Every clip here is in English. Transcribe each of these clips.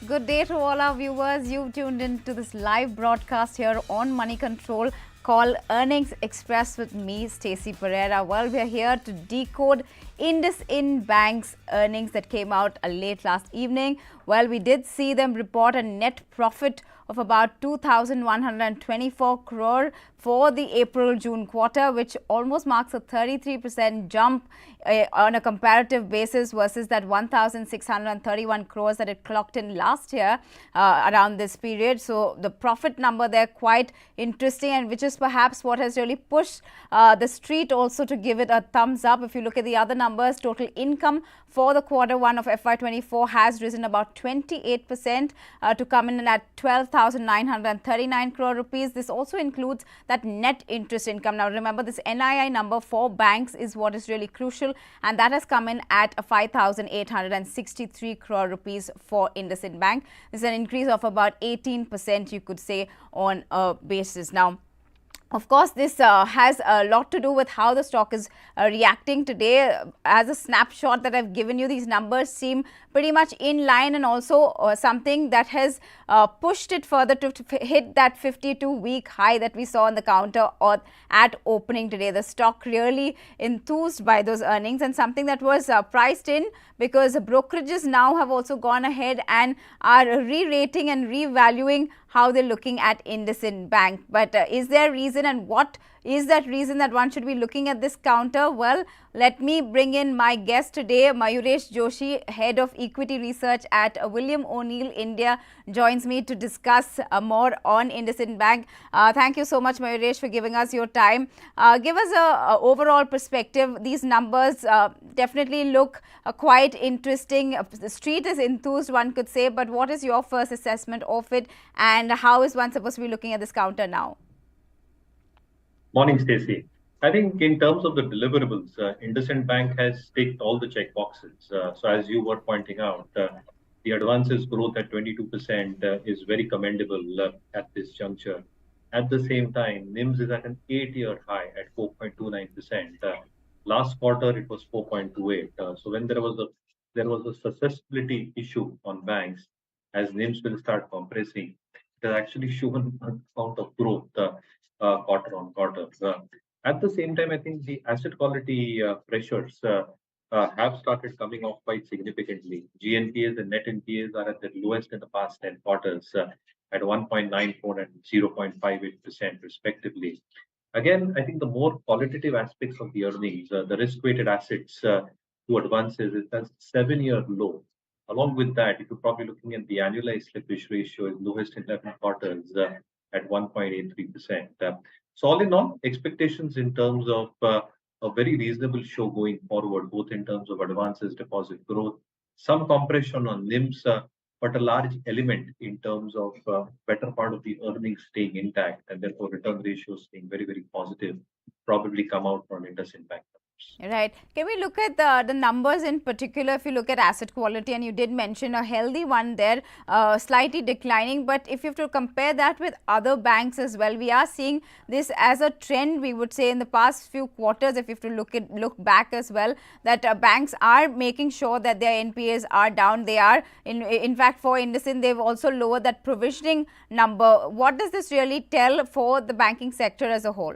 Good day to all our viewers. You've tuned in to this live broadcast here on Moneycontrol called Earnings Express with me, Stacy Pereira. Well, we're here to decode IndusInd Bank's earnings that came out late last evening. Well, we did see them report a net profit of about 2,124 crore for the April-June quarter, which almost marks a 33% jump on a comparative basis versus that 1,631 crores that it clocked in last year around this period. So the profit number there quite interesting, and which is perhaps what has really pushed the street also to give it a thumbs up. If you look at the other numbers, total income for the quarter one of FY24 has risen about 28% to come in at 12,939 crore rupees. This also includes that net interest income. Now remember, this NII number for banks is what is really crucial, and that has come in at 5,863 crore rupees for IndusInd Bank. This is an increase of about 18%, you could say, on a basis. Now, of course, this has a lot to do with how the stock is reacting today. As a snapshot that I've given you, these numbers seem pretty much in line, and also something that has pushed it further to hit that 52-week high that we saw on the counter or at opening today. The stock really enthused by those earnings, and something that was priced in, because brokerages now have also gone ahead and are re-rating and revaluing how they're looking at IndusInd Bank. But is there reason, and what is that reason that one should be looking at this counter? Well, let me bring in my guest today. Mayuresh Joshi, Head of Equity Research at William O'Neill India, joins me to discuss more on IndusInd Bank. Thank you so much, Mayuresh, for giving us your time. Give us a overall perspective. These numbers definitely look quite interesting. The street is enthused, one could say, but what is your first assessment of it, and how is one supposed to be looking at this counter now? Morning, Stacy. I think in terms of the deliverables, IndusInd Bank has ticked all the check boxes. So as you were pointing out, the advances growth at 22% is very commendable at this juncture. At the same time, NIMS is at an 8-year high at 4.29%. Last quarter, it was 4.28. So when there was a susceptibility issue on banks, as NIMS will start compressing, it has actually shown a count of growth. Quarter on quarter. At the same time, I think the asset quality pressures have started coming off quite significantly. GNPAs and net NPAs are at the lowest in the past 10 quarters at 1.94 and 0.58% respectively. Again, I think the more qualitative aspects of the earnings, the risk-weighted assets to advances is at 7-year low. Along with that, if you're probably looking at the annualized slippage ratio, is lowest in 11 quarters at 1.83%. So all in all, expectations in terms of a very reasonable show going forward, both in terms of advances, deposit growth, some compression on NIMS, but a large element in terms of better part of the earnings staying intact, and therefore return ratios staying very, very positive, probably come out from IndusInd Bank. Right. Can we look at the numbers in particular? If you look at asset quality, and you did mention a healthy one there, slightly declining. But if you have to compare that with other banks as well, we are seeing this as a trend, we would say, in the past few quarters. If you have to look back as well, that banks are making sure that their NPAs are down. They are, in fact, for IndusInd, they've also lowered that provisioning number. What does this really tell for the banking sector as a whole?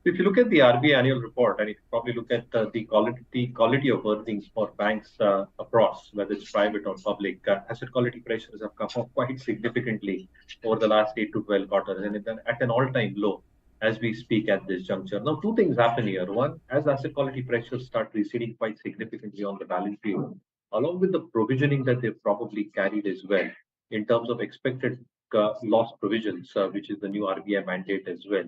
If you look at the RBI annual report, and if you probably look at the quality of earnings for banks across, whether it's private or public, asset quality pressures have come up quite significantly over the last 8 to 12 quarters, and it's at an all-time low as we speak at this juncture. Now, two things happen here. One, as asset quality pressures start receding quite significantly on the balance sheet, along with the provisioning that they've probably carried as well, in terms of expected loss provisions, which is the new RBI mandate as well.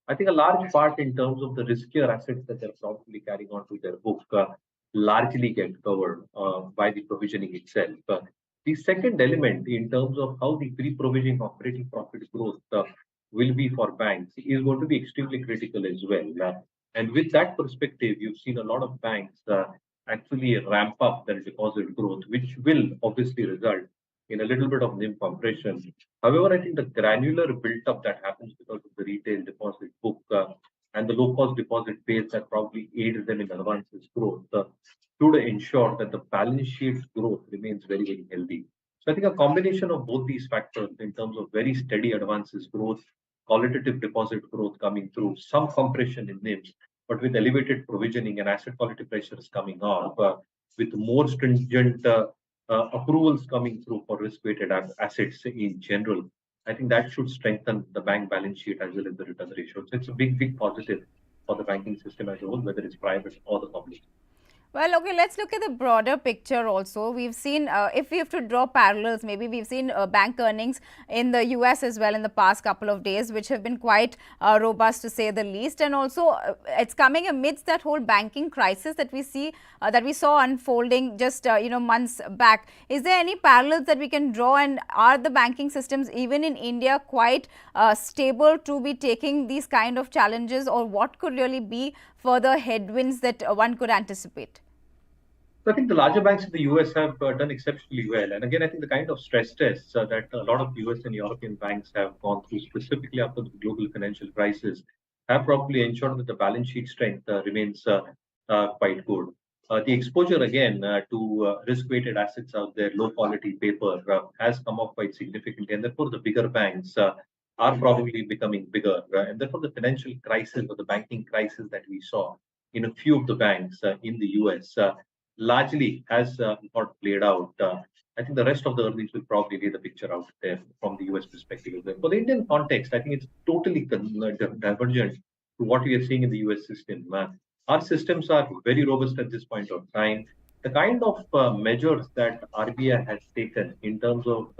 I think a large part in terms of the riskier assets that they're probably carrying onto their book largely get covered by the provisioning itself. The second element in terms of how the pre-provisioning operating profit growth will be for banks is going to be extremely critical as well. And with that perspective, you've seen a lot of banks actually ramp up their deposit growth, which will obviously result in a little bit of NIM compression. However, I think the granular build-up that happens because of the retail deposit book and the low-cost deposit base that probably aids them in advances growth should ensure that the balance sheet growth remains very, very healthy. So I think a combination of both these factors in terms of very steady advances growth, qualitative deposit growth coming through, some compression in NIMs, but with elevated provisioning and asset quality pressures coming up, with more stringent approvals coming through for risk-weighted assets in general, I think that should strengthen the bank balance sheet as well as the return ratio. So it's a big, big positive for the banking system as a whole, whether it's private or the public. Well, okay, let's look at the broader picture also. We've seen, if we have to draw parallels, maybe we've seen bank earnings in the US as well in the past couple of days, which have been quite robust to say the least. And also, it's coming amidst that whole banking crisis that we see, that we saw unfolding just, months back. Is there any parallels that we can draw? And are the banking systems, even in India, quite stable to be taking these kind of challenges? Or what could really be further headwinds that one could anticipate? So I think the larger banks in the US have done exceptionally well. And again, I think the kind of stress tests that a lot of US and European banks have gone through, specifically after the global financial crisis, have probably ensured that the balance sheet strength remains quite good. The exposure again to risk-weighted assets out there, low-quality paper, has come up quite significantly, and therefore the bigger banks are probably becoming bigger, and therefore the financial crisis or the banking crisis that we saw in a few of the banks in the US largely has got played out. I think the rest of the earnings will probably lay the picture out there from the US perspective. For the Indian context, I think it's totally divergent to what we are seeing in the US system. Our systems are very robust at this point of time. The kind of measures that RBI has taken in terms of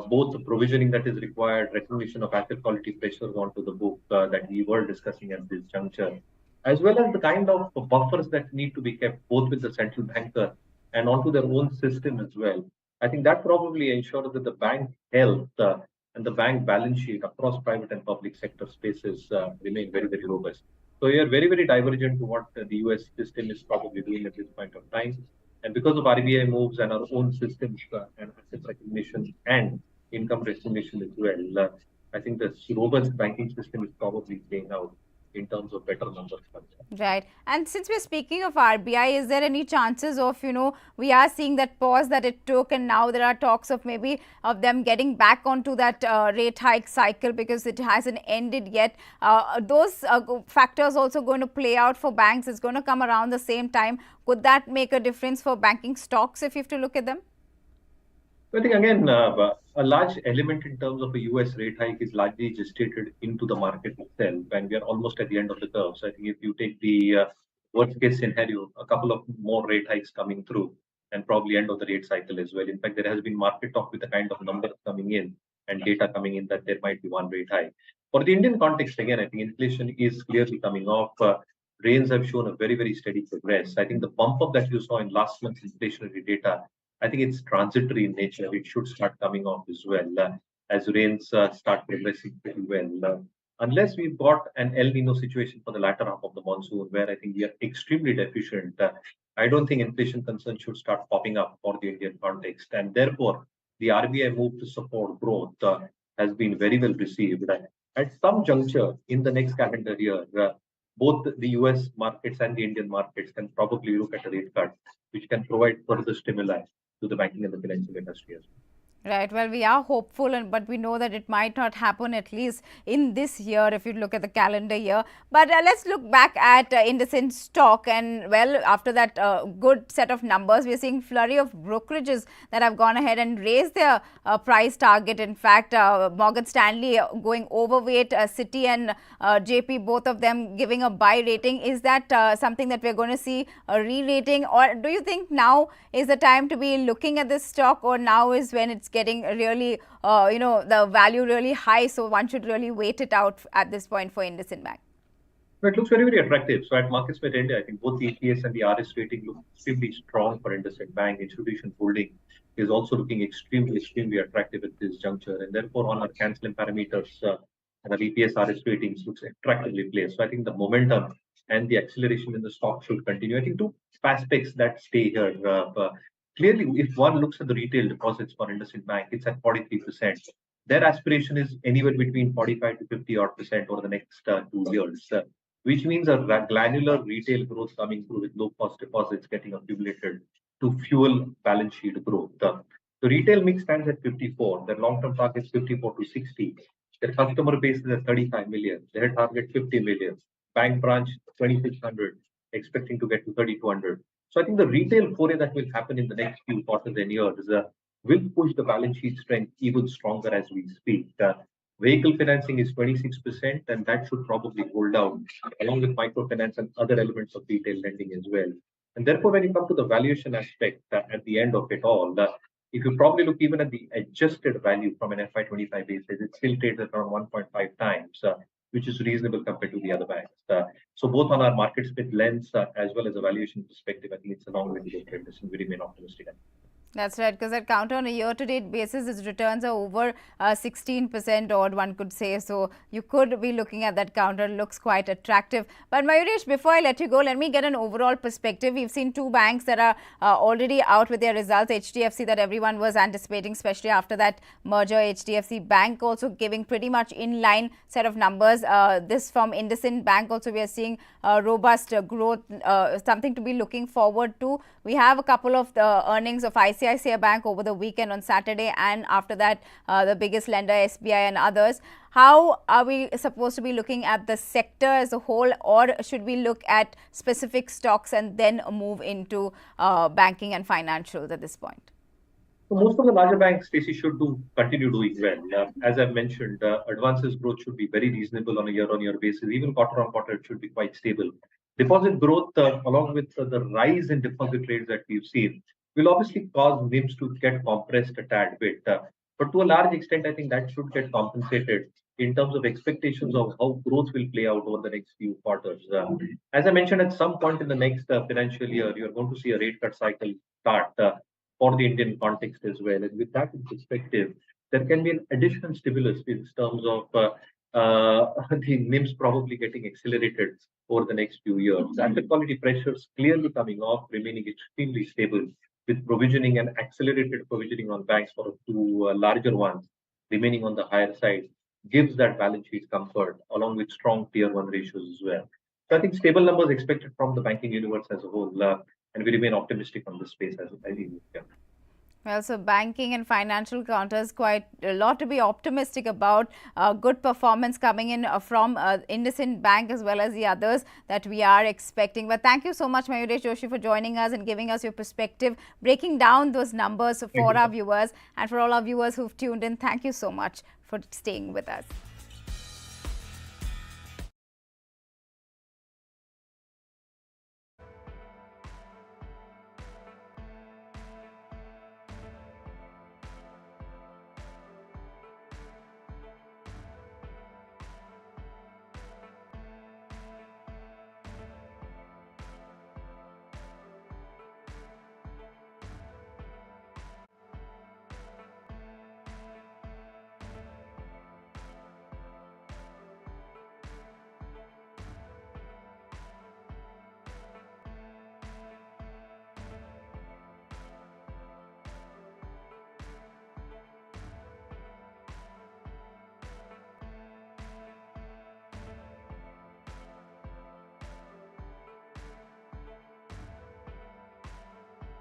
both the provisioning that is required, recognition of asset quality pressures onto the book that we were discussing at this juncture, as well as the kind of buffers that need to be kept both with the central banker and onto their own system as well. I think that probably ensures that the bank health and the bank balance sheet across private and public sector spaces remain very, very robust. So we are very, very divergent to what the US system is probably doing at this point of time. And because of RBI moves and our own systems and asset recognition and income recognition as well, I think the robust banking system is probably playing out in terms of better numbers. Right. And since we're speaking of RBI, is there any chances of, we are seeing that pause that it took, and now there are talks of maybe of them getting back onto that rate hike cycle because it hasn't ended yet. Those factors also going to play out for banks. It's going to come around the same time. Could that make a difference for banking stocks if you have to look at them? I think again, a large element in terms of a US rate hike is largely gestated into the market itself, and we are almost at the end of the curve. So I think if you take the worst case scenario, a couple of more rate hikes coming through, and probably end of the rate cycle as well. In fact, there has been market talk with the kind of numbers coming in and data coming in that there might be one rate hike. For the Indian context, again, I think inflation is clearly coming off. Rains have shown a very, very steady progress. I think the bump up that you saw in last month's inflationary data, I think it's transitory in nature. It should start coming off as well as rains start progressing pretty well. Unless we've got an El Nino situation for the latter half of the monsoon, where I think we are extremely deficient, I don't think inflation concerns should start popping up for the Indian context. And therefore, the RBI move to support growth has been very well received. At some juncture in the next calendar year, both the US markets and the Indian markets can probably look at a rate cut, which can provide further stimuli to the banking and the financial industry as well. Right. Well, we are hopeful, but we know that it might not happen at least in this year if you look at the calendar year. But let's look back at IndusInd stock, and well, after that good set of numbers, we are seeing flurry of brokerages that have gone ahead and raised their price target. In fact, Morgan Stanley going overweight, Citi and JP, both of them giving a buy rating. Is that something that we're going to see a re-rating, or do you think now is the time to be looking at this stock, or now is when it's getting really, the value really high, so one should really wait it out at this point for IndusInd Bank? It looks very, very attractive. So at Marketsmate India, I think both the EPS and the RS rating look extremely strong for IndusInd Bank. Institution holding is also looking extremely, extremely attractive at this juncture. And therefore, on our canceling parameters, and our EPS RS ratings looks attractively placed. So I think the momentum and the acceleration in the stock should continue. I think two aspects that stay here. Clearly, if one looks at the retail deposits for IndusInd Bank, it's at 43%. Their aspiration is anywhere between 45 to 50 odd percent over the next 2 years, which means a granular retail growth coming through with low cost deposits getting accumulated to fuel balance sheet growth. The retail mix stands at 54. Their long-term target is 54 to 60. Their customer base is at 35 million. Their target 50 million. Bank branch 2,600, expecting to get to 3,200. So I think the retail foray that will happen in the next few quarters and years will push the balance sheet strength even stronger as we speak. Vehicle financing is 26%, and that should probably hold down, along with microfinance and other elements of retail lending as well. And therefore, when you come to the valuation aspect at the end of it all, if you probably look even at the adjusted value from an FY25 basis, it still trades at around 1.5 times, which is reasonable compared to the other banks. So both on our market split lens as well as a valuation perspective, I think it's a long way to go for this, and we remain optimistic. That's right, because that counter on a year-to-date basis, its returns are over 16% odd, one could say. So you could be looking at that counter. It looks quite attractive. But Mayuresh, before I let you go, let me get an overall perspective. We've seen two banks that are already out with their results. HDFC that everyone was anticipating, especially after that merger. HDFC Bank also giving pretty much in-line set of numbers. This from IndusInd Bank also, we are seeing robust growth, something to be looking forward to. We have a couple of the earnings of ICICI Bank over the weekend on Saturday, and after that the biggest lender SBI and others. How are we supposed to be looking at the sector as a whole, or should we look at specific stocks and then move into banking and financials at this point? So most of the larger banks, Stacey, should continue doing well. As I've mentioned, advances growth should be very reasonable on a year-on-year basis. Even quarter-on-quarter, it should be quite stable. Deposit growth, along with the rise in deposit rates that we've seen, will obviously cause NIMs to get compressed a tad bit. But to a large extent, I think that should get compensated in terms of expectations of how growth will play out over the next few quarters. As I mentioned, at some point in the next financial year, you're going to see a rate cut cycle start for the Indian context as well. And with that in perspective, there can be an additional stimulus in terms of the NIMs probably getting accelerated over the next few years. Asset quality pressures clearly coming off, remaining extremely stable, with provisioning and accelerated provisioning on banks for two larger ones remaining on the higher side, gives that balance sheet comfort along with strong tier 1 ratios as well. So I think stable numbers expected from the banking universe as a whole, and we remain optimistic on this space as I think. Well, so banking and financial counters, quite a lot to be optimistic about. Good performance coming in from IndusInd Bank as well as the others that we are expecting. But thank you so much, Mayuresh Joshi, for joining us and giving us your perspective, breaking down those numbers for our viewers, and for all our viewers who've tuned in. Thank you so much for staying with us.